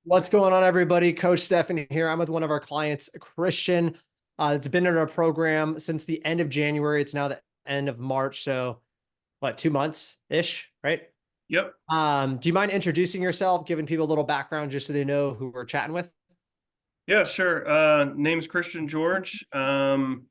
What's going on, everybody? Coach Stephanie here. I'm with one of our clients, Christian. It's been in our program since the end of January. It's now the end of March. So, what, 2 months ish, right? Yep. Do you mind introducing yourself, giving people a little background just so they know who we're chatting with? Yeah, sure. Name's Christian George. I'm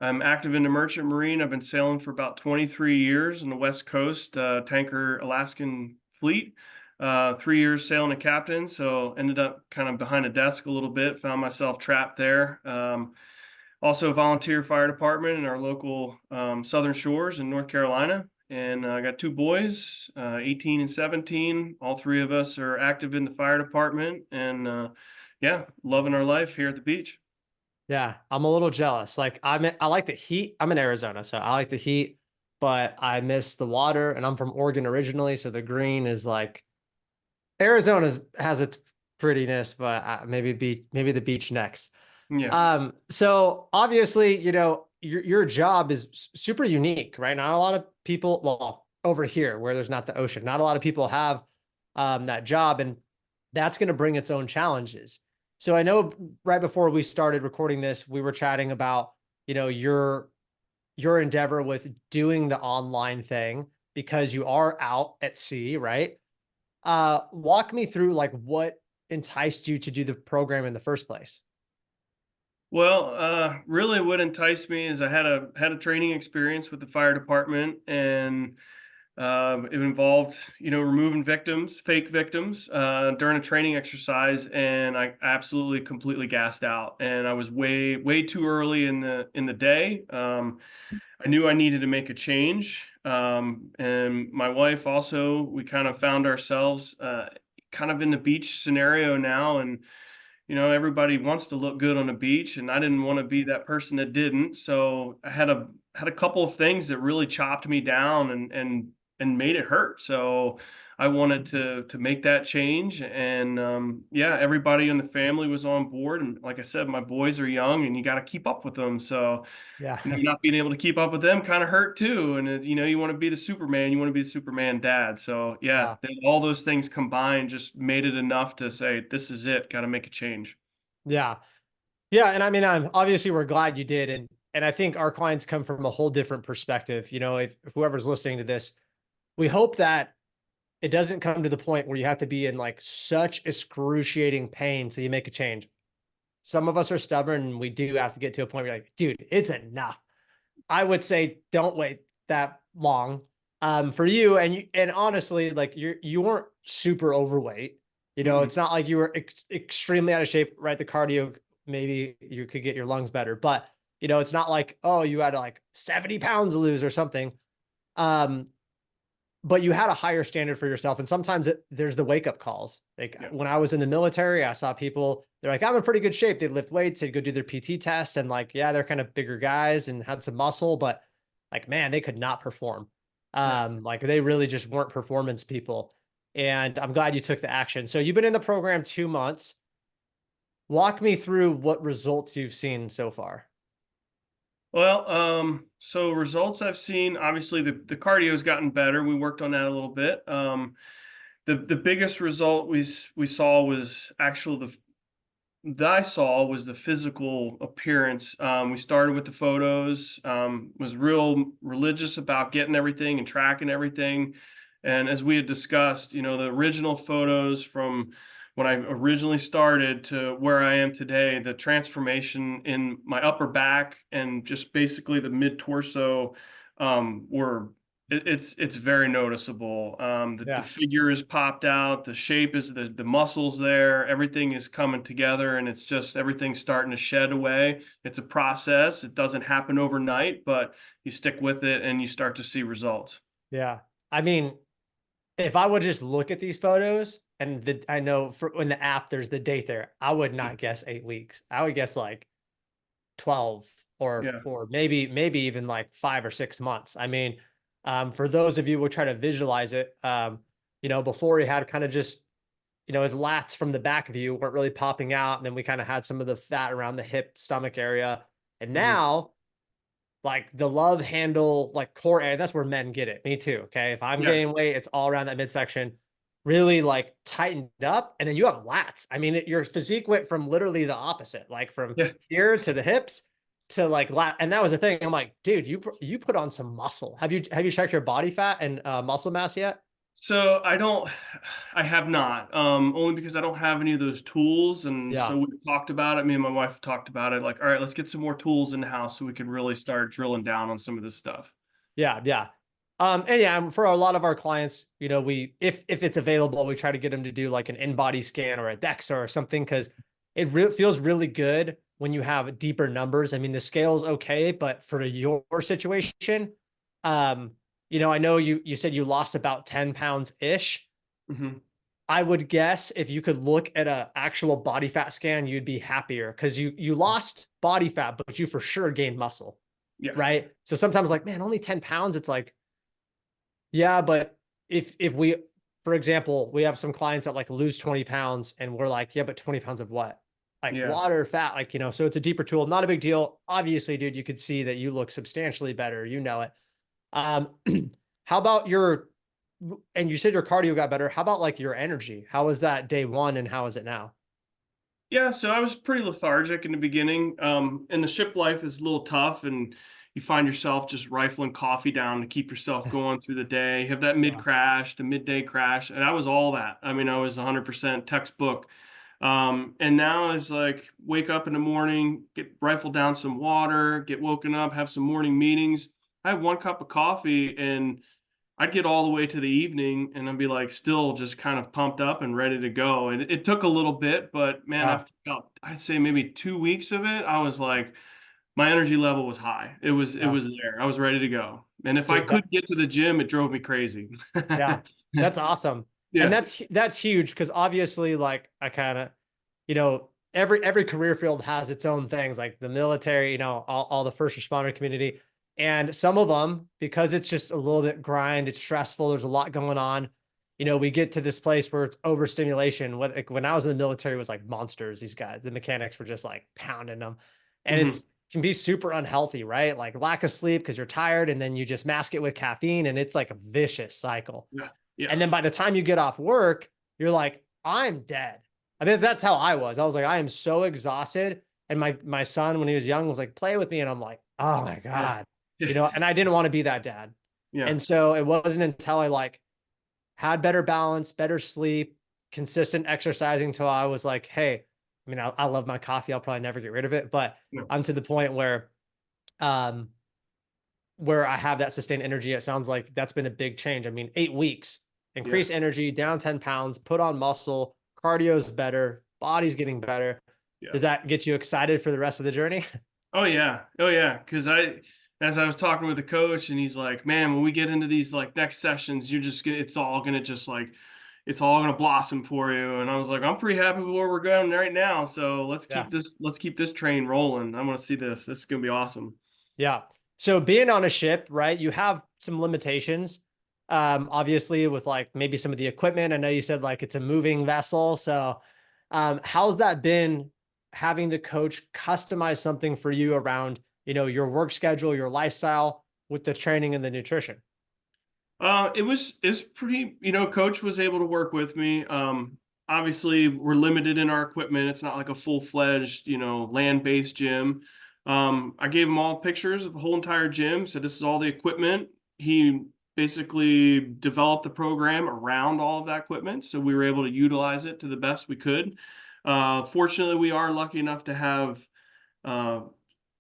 active in the merchant marine. I've been sailing for about 23 years on the West Coast, tanker Alaskan fleet. 3 years sailing a captain, so ended up kind of behind a desk a little bit. Found myself trapped there. Also volunteer fire department in our local Southern Shores in North Carolina. And I got two boys, 18 and 17. All three of us are active in the fire department and yeah, loving our life here at the beach. Yeah, I'm a little jealous. I like the heat. I'm in Arizona, so I like the heat, but I miss the water. And I'm from Oregon originally, so the green is like Arizona's has its prettiness, but maybe the beach next. Yeah. So obviously, your job is super unique, right? Not a lot of people, well, over here where there's not the ocean, not a lot of people have that job, and that's going to bring its own challenges. So I know right before we started recording this, we were chatting about, your endeavor with doing the online thing because you are out at sea, right? Walk me through like what enticed you to do the program in the first place. Well, really what enticed me is I had a training experience with the fire department, and it involved, removing victims, fake victims, during a training exercise, and I absolutely completely gassed out. And I was way too early in the day. I knew I needed to make a change, and my wife also. We kind of found ourselves kind of in the beach scenario now, and everybody wants to look good on the beach, and I didn't want to be that person that didn't. So I had a couple of things that really chopped me down and made it hurt. So I wanted to make that change, and yeah, everybody in the family was on board. And like I said, my boys are young, and you got to keep up with them. So Yeah. not being able to keep up with them kind of hurt too. And you want to be the Superman, you want to be the Superman dad. So yeah, Yeah. all those things combined just made it enough to say, this is it, got to make a change. Yeah. Yeah. And I mean, obviously we're glad you did. And I think our clients come from a whole different perspective. If whoever's listening to this, we hope that it doesn't come to the point where you have to be in like such excruciating pain so you make a change. Some of us are stubborn and we do have to get to a point where you're like, dude, it's enough. I would say don't wait that long. For you and honestly, like you weren't super overweight. Mm-mm. It's not like you were extremely out of shape, right? The cardio, maybe you could get your lungs better, but it's not like, oh, you had like 70 pounds to lose or something. Um, but you had a higher standard for yourself. And sometimes there's the wake up calls. Like Yeah. when I was in the military, I saw people, they're like, I'm in pretty good shape. They'd lift weights, they'd go do their PT test. And like, yeah, they're kind of bigger guys and had some muscle, but like, man, they could not perform. Yeah. Like they really just weren't performance people. And I'm glad you took the action. So you've been in the program 2 months. Walk me through what results you've seen so far. Well, so results I've seen, obviously the cardio's gotten better. We worked on that a little bit. The biggest result we saw was actual the that I saw was the physical appearance. We started with the photos, was real religious about getting everything and tracking everything. And as we had discussed, the original photos from when I originally started to where I am today, the transformation in my upper back and just basically the mid torso were it's very noticeable. The Yeah. figure is popped out, the shape is the muscles there, everything is coming together, and it's just everything's starting to shed away. It's a process. It doesn't happen overnight, but you stick with it and you start to see results. Yeah. I mean, if I would just look at these photos and I know for in the app there's the date there, I would not guess 8 weeks. I would guess like 12 Yeah. or maybe even like 5 or 6 months. I mean, for those of you who try to visualize it, before he had kind of just, his lats from the back view weren't really popping out. And then we kind of had some of the fat around the hip, stomach area. And Mhm. now like the love handle, like core area, that's where men get it. Me too. Okay. If I'm Yeah. gaining weight, it's all around that midsection. really like tightened up, and then you have lats. I mean, your physique went from literally the opposite, like from Yeah. here to the hips to like lat. And that was the thing. I'm like, dude, you put on some muscle. Have you checked your body fat and muscle mass yet? So I have not, only because I don't have any of those tools. And Yeah. so we've talked about it. Me and my wife have talked about it. Like, all right, let's get some more tools in the house so we can really start drilling down on some of this stuff. Yeah, yeah. And yeah, for a lot of our clients, we if it's available, we try to get them to do like an in-body scan or a DEXA or something because feels really good when you have deeper numbers. I mean, the scale's okay, but for your situation, um, I know you said you lost about 10 pounds ish. Hmm. I would guess if you could look at a actual body fat scan, you'd be happier because you lost body fat, but you for sure gained muscle, Yeah. right? So sometimes like, man, only 10 pounds. It's like, yeah, but if we, for example, we have some clients that like lose 20 pounds and we're like, yeah, but 20 pounds of what? Like Yeah. water, fat, like, so it's a deeper tool, not a big deal. Obviously, dude, you could see that you look substantially better. You know it. Um, how about and you said your cardio got better. How about like your energy? How was that day one and how is it now? Yeah, so I was pretty lethargic in the beginning. And the ship life is a little tough, and you find yourself just rifling coffee down to keep yourself going through the day. You have that mid Yeah. crash, the midday crash, and I was all that. I mean, I was 100% textbook. And now it's like wake up in the morning, get rifle down some water, get woken up, have some morning meetings. I have one cup of coffee, and I'd get all the way to the evening and I'd be like still just kind of pumped up and ready to go. And it took a little bit, but man, Yeah. after about I'd say maybe 2 weeks of it, I was like my energy level was high. It Yeah. was there. I was ready to go. And if I Dude, could get to the gym, it drove me crazy. yeah, that's awesome. And Yeah. that's huge because obviously like I kind of, every career field has its own things like the military, all the first responder community. And some of them, because it's just a little bit grind, it's stressful, there's a lot going on. We get to this place where it's overstimulation. Like, when I was in the military, it was like monsters, these guys, the mechanics were just like pounding them. And Hmm. it's can be super unhealthy, right? Like lack of sleep because you're tired, and then you just mask it with caffeine, and it's like a vicious cycle. Yeah. Yeah. And then by the time you get off work, you're like, I'm dead. I mean, that's how I was. I was like, I am so exhausted. And my son, when he was young, was like, play with me. And I'm like, oh my Yeah. God. Yeah. And I didn't want to be that dad. Yeah. And so it wasn't until I like had better balance, better sleep, consistent exercising until I was like, hey, I mean, I love my coffee. I'll probably never get rid of it, but Yeah. I'm to the point um, where I have that sustained energy. It sounds like that's been a big change. I mean, 8 weeks, Yeah. increase energy, down 10 pounds, put on muscle, cardio's better, body's getting better. Yeah. Does that get you excited for the rest of the journey? Oh yeah. Oh yeah. Because as I was talking with the coach, and he's like, "Man, when we get into these like next sessions, you're just gonna, it's all gonna just like, it's all gonna blossom for you." And I was like, "I'm pretty happy with where we're going right now. So Yeah. let's keep this train rolling. I want to see this. This is gonna be awesome." Yeah. So being on a ship, right, you have some limitations. Obviously with like maybe some of the equipment. I know you said like it's a moving vessel. So how's that been having the coach customize something for you around, your work schedule, your lifestyle with the training and the nutrition? It's pretty, coach was able to work with me. Obviously we're limited in our equipment. It's not like a full-fledged, land-based gym. I gave him all pictures of the whole entire gym. So this is all the equipment. He basically developed the program around all of that equipment. So we were able to utilize it to the best we could. Fortunately, we are lucky enough to have uh,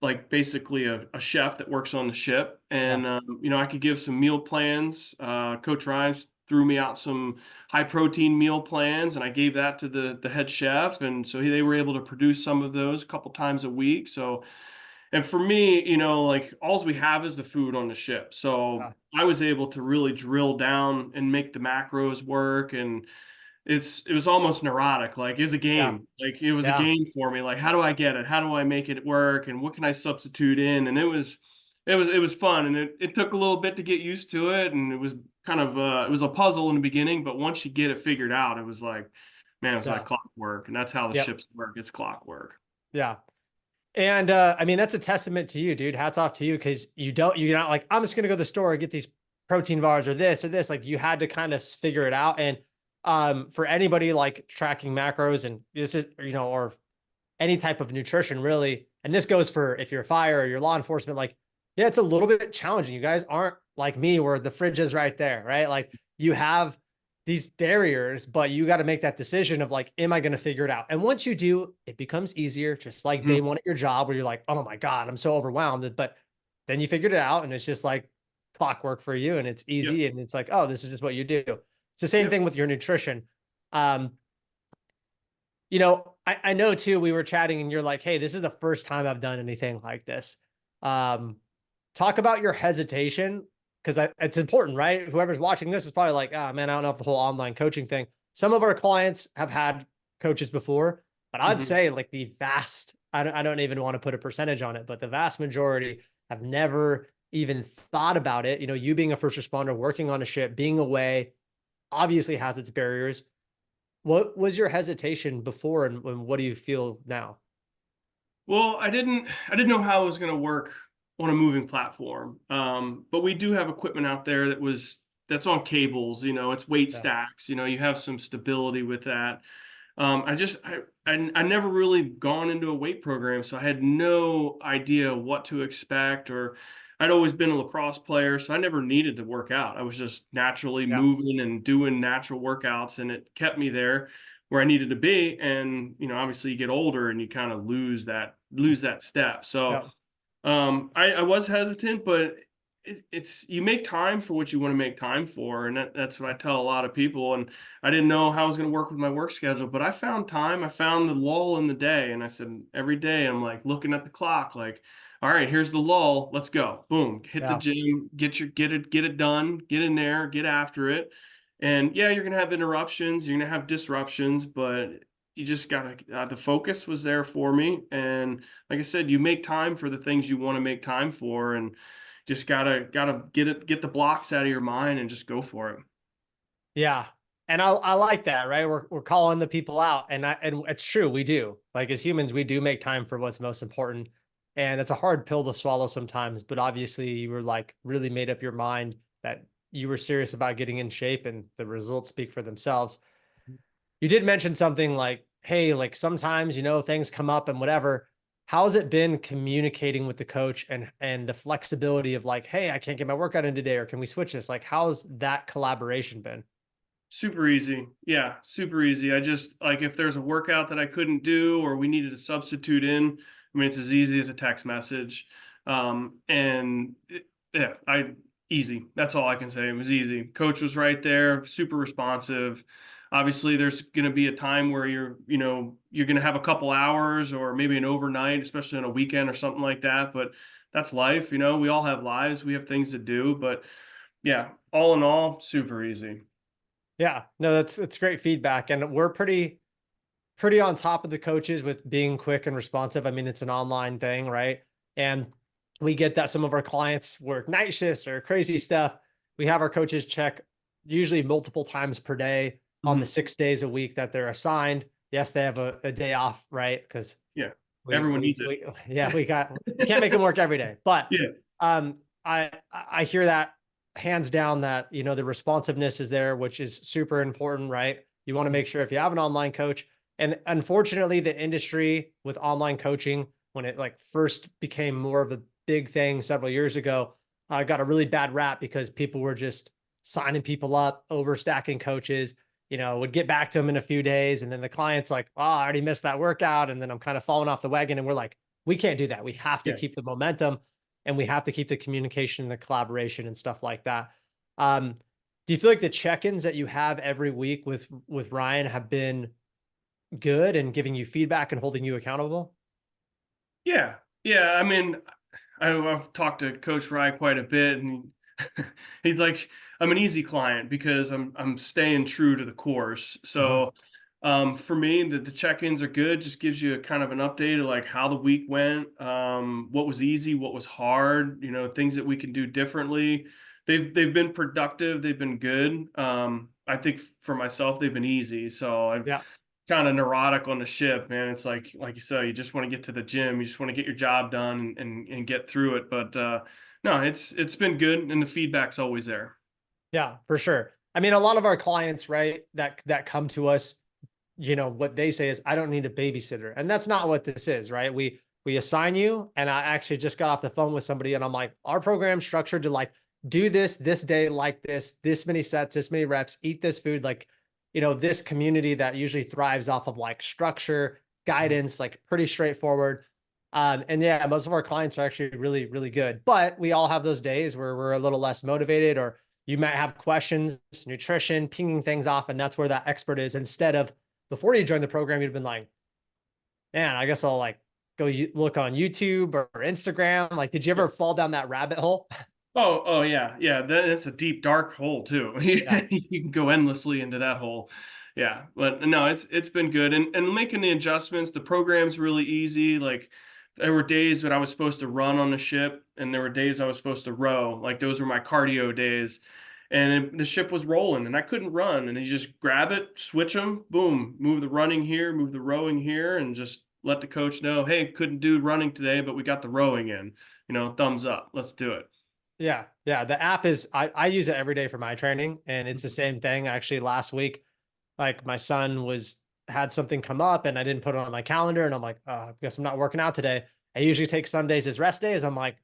like basically a chef that works on the ship. Yeah. And, I could give some meal plans. Coach Ryan threw me out some high protein meal plans, and I gave that to the head chef. And so they were able to produce some of those a couple times a week. So, and for me, like all we have is the food on the ship. So Yeah. I was able to really drill down and make the macros work. And it was almost neurotic. Like it's a Yeah. game. Like it was a Yeah. game for me. Like how do I get it? How do I make it work? And what can I substitute in? And it was fun. And it took a little bit to get used to it. And it was kind of it was a puzzle in the beginning, but once you get it figured out, it was like, man, it was like Yeah. clockwork. And that's how the Yep. ships work. It's clockwork. Yeah. And I mean, that's a testament to you, dude. Hats off to you because you're not like, I'm just gonna go to the store and get these protein bars or this or this. Like you had to kind of figure it out. And For anybody like tracking macros, and this is, or any type of nutrition really, and this goes for if you're fire or you're law enforcement, like, yeah, it's a little bit challenging. You guys aren't like me where the fridge is right there, right? Like you have these barriers, but you got to make that decision of like, am I going to figure it out? And once you do, it becomes easier, just like day Mhm. one at your job where you're like, oh my God, I'm so overwhelmed. But then you figured it out and it's just like clockwork for you and it's Yep. easy. And it's like, oh, this is just what you do. It's the same Yep. thing with your nutrition. Um, I know too, we were chatting and you're like, hey, this is the first time I've done anything like this. Um, Talk about your hesitation because it's important, right? Whoever's watching this is probably like, ah, man, I don't know if the whole online coaching thing. Some of our clients have had coaches before, but I'd Mhm. say like I don't even want to put a percentage on it, but the vast majority have never even thought about it. You being a first responder, working on a ship, being away, obviously has its barriers. What was your hesitation before, and what do you feel now? Well, I didn't know how it was going to work on a moving platform. But we do have equipment out there that's on cables. It's weight Yeah, stacks. You have some stability with that. I never really gone into a weight program, so I had no idea what to expect. Or I'd always been a lacrosse player, so I never needed to work out. I was just naturally yeah, moving and doing natural workouts, and it kept me there where I needed to be. And obviously, you get older and you kind of lose that step. So yeah, I was hesitant, but it's you make time for what you want to make time for, and that's what I tell a lot of people. And I didn't know how I was going to work with my work schedule, but I found time. I found the lull in the day, and I said every day I'm like looking at the clock, like, all right, here's the lull. Let's go. Boom, hit the yeah, gym, get it done, get in there, get after it. And yeah, you're gonna have interruptions, you're gonna have disruptions, but you just gotta the focus was there for me. And like I said, you make time for the things you want to make time for, and just gotta get the blocks out of your mind and just go for it. yeah. And I like that, right? We're calling the people out, and it's true, we do. Like as humans, we do make time for what's most important, and it's a hard pill to swallow sometimes. But obviously, you were like really made up your mind that you were serious about getting in shape, and the results speak for themselves. You did mention something like, hey, like sometimes, things come up and whatever. How's it been communicating with the coach and the flexibility of like, hey, I can't get my workout in today, or can we switch this? Like, how's that collaboration been? Super easy. Yeah, super easy. I just like if there's a workout that I couldn't do or we needed a substitute in, I mean, it's as easy as a text message. Yeah, easy. That's all I can say. It was easy. Coach was right there, super responsive. Obviously, there's going to be a time where you're going to have a couple hours or maybe an overnight, especially on a weekend or something like that. But that's life. We all have lives. We have things to do. But yeah, all in all, super easy. Yeah, no, that's great feedback. And we're pretty on top of the coaches with being quick and responsive. I mean, it's an online thing, right? And we get that some of our clients work night shifts or crazy stuff. We have our coaches check usually multiple times per day on the Mhm. 6 days a week that they're assigned. Yes, they have a day off, right? Because Yeah, we everyone we needs it. we yeah, we can't make them work every day. But Yeah, I hear that hands down that the responsiveness is there, which is super important, right? You want to mhm, make sure if you have an online coach, and unfortunately, the industry with online coaching, when it like first became more of a big thing several years ago, got a really bad rap because people were just signing people up, overstacking coaches. Would get back to them in a few days, and then the client's like, "Oh, I already missed that workout," and then I'm kind of falling off the wagon. And we're like, "We can't do that. We have to yeah. keep the momentum, and we have to keep the communication, and the collaboration, and stuff like that." Um, do you feel like the check-ins that you have every week with Ryan have been good and giving you feedback and holding you accountable? Yeah, yeah, I mean, I've talked to Coach Rye quite a bit, and he's like, I'm an easy client because I'm staying true to the course. Mhm. So, for me, the check-ins are good. Just gives you a kind of an update of like how the week went, what was easy, what was hard, things that we can do differently. They've been productive. They've been good. I think for myself, they've been easy. So I've Yeah. kind of neurotic on the ship, man. It's like you said, you just want to get to the gym, you just want to get your job done and get through it. But no, it's been good, and the feedback's always there. Yeah, for sure. I mean, a lot of our clients, right, that come to us, what they say is, I don't need a babysitter. And that's not what this is, right? We assign you. And I actually just got off the phone with somebody and I'm like, our program's structured to like do this day, like this many sets, this many reps, eat this food, like, this community that usually thrives off of like structure, Mhm. guidance, like pretty straightforward. And yeah, most of our clients are actually really, really good, but we all have those days where we're a little less motivated, or you might have questions, nutrition, pinging things off. And that's where that expert is, instead of before you join the program, you'd been like, man, I guess I'll like go look on YouTube or Instagram. Like, did you Yeah. ever fall down that rabbit hole? Oh, yeah, yeah, that's a deep, dark hole too. Yeah. You can go endlessly into that hole. Yeah, but no, it's been good, and making the adjustments, the program's really easy, like, there were days when I was supposed to run on the ship, and there were days I was supposed to row, like, those were my cardio days, and the ship was rolling, and I couldn't run, and you just grab it, switch them, boom, move the running here, move the rowing here, and just let the coach know, "Hey, couldn't do running today, but we got the rowing in, thumbs up, let's do it." Yeah. Yeah. The app is, I use it every day for my training, and it's the Mhm. same thing. Actually, last week, like my son had something come up and I didn't put it on my calendar. And I'm like, I guess I'm not working out today. I usually take Sundays as rest days. I'm like,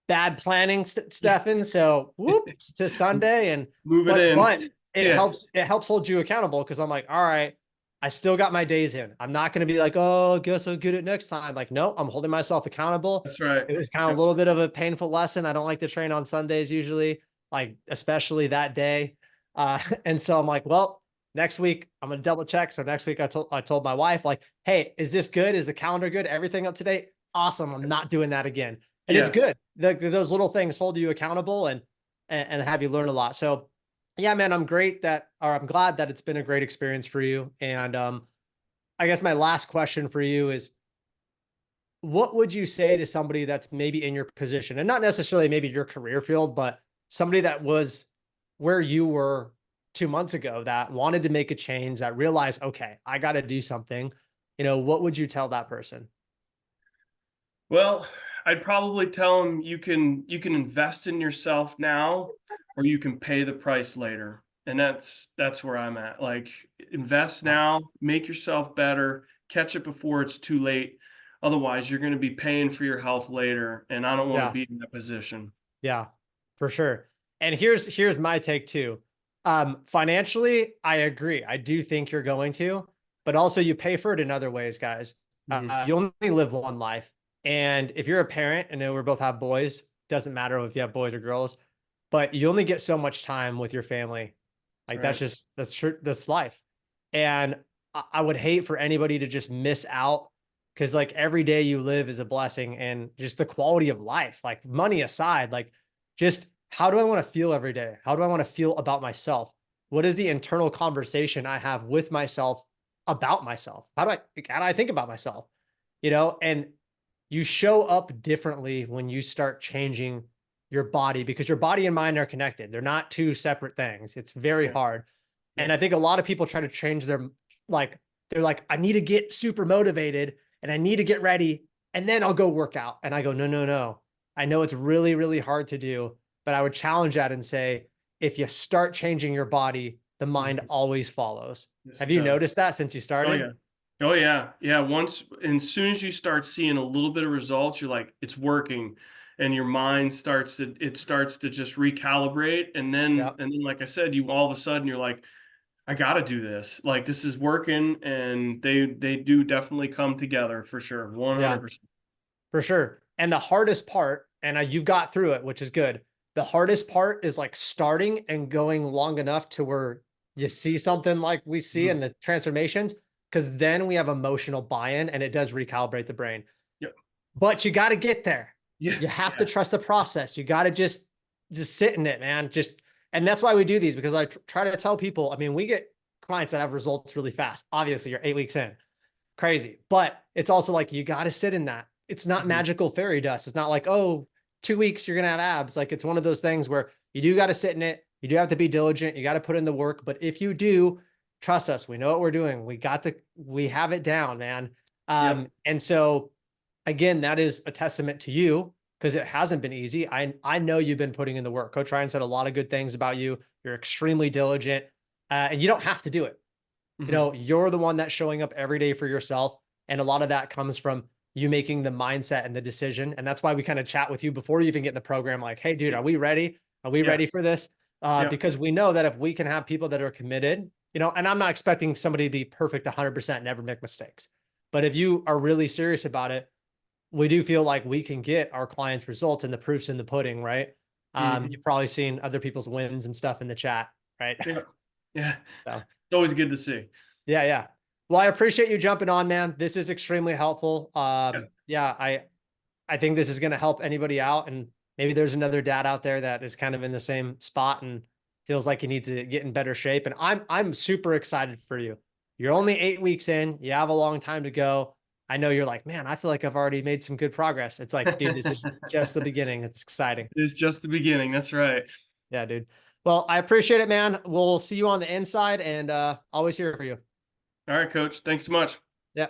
bad planning, Stefan. So whoops to Sunday. And Move it but in. it Yeah, helps hold you accountable, because I'm like, all right, I still got my days in. I'm not going to be like, oh, I guess I'll get it next time. Like, no, I'm holding myself accountable. that's right. It was kind of a Yep. little bit of a painful lesson. I don't like to train on Sundays usually, like especially that day. And so I'm like, well, next week I'm gonna double check. So next week I told my wife, like, hey, is this good? Is the calendar good? Everything up to date? Awesome. I'm not doing that again. And it's Yeah. good. Those little things hold you accountable, and have you learn a lot. So yeah, man, I'm glad that it's been a great experience for you. And I guess my last question for you is, what would you say to somebody that's maybe in your position, and not necessarily maybe your career field, but somebody that was where you were 2 months ago, that wanted to make a change, that realized, okay, I got to do something. What would you tell that person? Well, I'd probably tell them you can invest in yourself now, or you can pay the price later. And that's where I'm at. Like, invest Yeah. now, make yourself better, catch it before it's too late. Otherwise, you're going to be paying for your health later, and I don't want to Yeah. be in that position. Yeah, for sure. And here's my take too. Financially, I agree. I do think you're going to, but also you pay for it in other ways, guys. Mhm. You only live one life. And if you're a parent, and we both have boys, doesn't matter if you have boys or girls, but you only get so much time with your family. That's Like right. that's true. That's life. And I would hate for anybody to just miss out, because like every day you live is a blessing, and just the quality of life, like money aside, like just how do I want to feel every day? How do I want to feel about myself? What is the internal conversation I have with myself about myself? How do I think about myself? And you show up differently when you start changing your body, because your body and mind are connected. They're not two separate things. It's very Yeah. hard. And Yep. I think a lot of people try to change like, they're like, I need to get super motivated and I need to get ready and then I'll go work out. And I go, no, no, no. I know it's really, really hard to do, but I would challenge that and say, if you start changing your body, the mind Mhm. always follows. Yes, Have it you does. noticed that since you Oh started? yeah. Oh yeah. Yeah. Once and as soon as you start seeing a little bit of results, you're like, it's working. And your mind starts to just recalibrate. Yeah. And then like I said, you all of a sudden you're like, I gotta do this. Like this is working. And they do definitely come together for sure. Yeah. 100%. For sure. And the hardest part, and you got through it, which is good. The hardest part is like starting and going long enough to where you see something like we see in Mhm. the transformations, because then we have emotional buy-in and it does recalibrate the brain. Yep. But you got to get there. Yeah. You have to Yeah. trust the process. You got to just sit in it, man. And that's why we do these, because I try to tell people, I mean, we get clients that have results really fast. Obviously, you're 8 weeks in, crazy. But it's also like, you got to sit in that. It's not Mhm. magical fairy dust. It's not like, oh, 2 weeks, you're going to have abs. Like, it's one of those things where you do got to sit in it. You do have to be diligent. You got to put in the work. But if you do, trust us, we know what we're doing. We have it down, man. Yep. And so again, that is a testament to you. because it hasn't been easy. I know you've been putting in the work. Coach Ryan said a lot of good things about you. You're extremely diligent, and you don't have to do it. You Mhm. know, you're the one that's showing up every day for yourself. And a lot of that comes from you making the mindset and the decision. And that's why we kind of chat with you before you even get in the program, like, hey, dude, Yeah. are we ready? Are we Yeah. ready for this? Yeah. Because we know that if we can have people that are committed, you know, and I'm not expecting somebody to be perfect 100%, never make mistakes. But if you are really serious about it, we do feel like we can get our clients results, and the proof's in the pudding, right? Mhm. You've probably seen other people's wins and stuff in the chat, right? Yeah. Yeah. So It's always good to see. yeah, yeah. Well, I appreciate you jumping on, man. This is extremely helpful. Yeah. Yeah, I think this is going to help anybody out, and maybe there's another dad out there that is kind of in the same spot and feels like he needs to get in better shape. And I'm super excited for you. You're only 8 weeks in. You have a long time to go. I know you're like, man, I feel like I've already made some good progress. It's like, dude, this is just the beginning. It's exciting. It's just the beginning. That's right. Yeah, dude. Well, I appreciate it, man. We'll see you on the inside, and always here for you. All right, coach. Thanks so much. Yeah.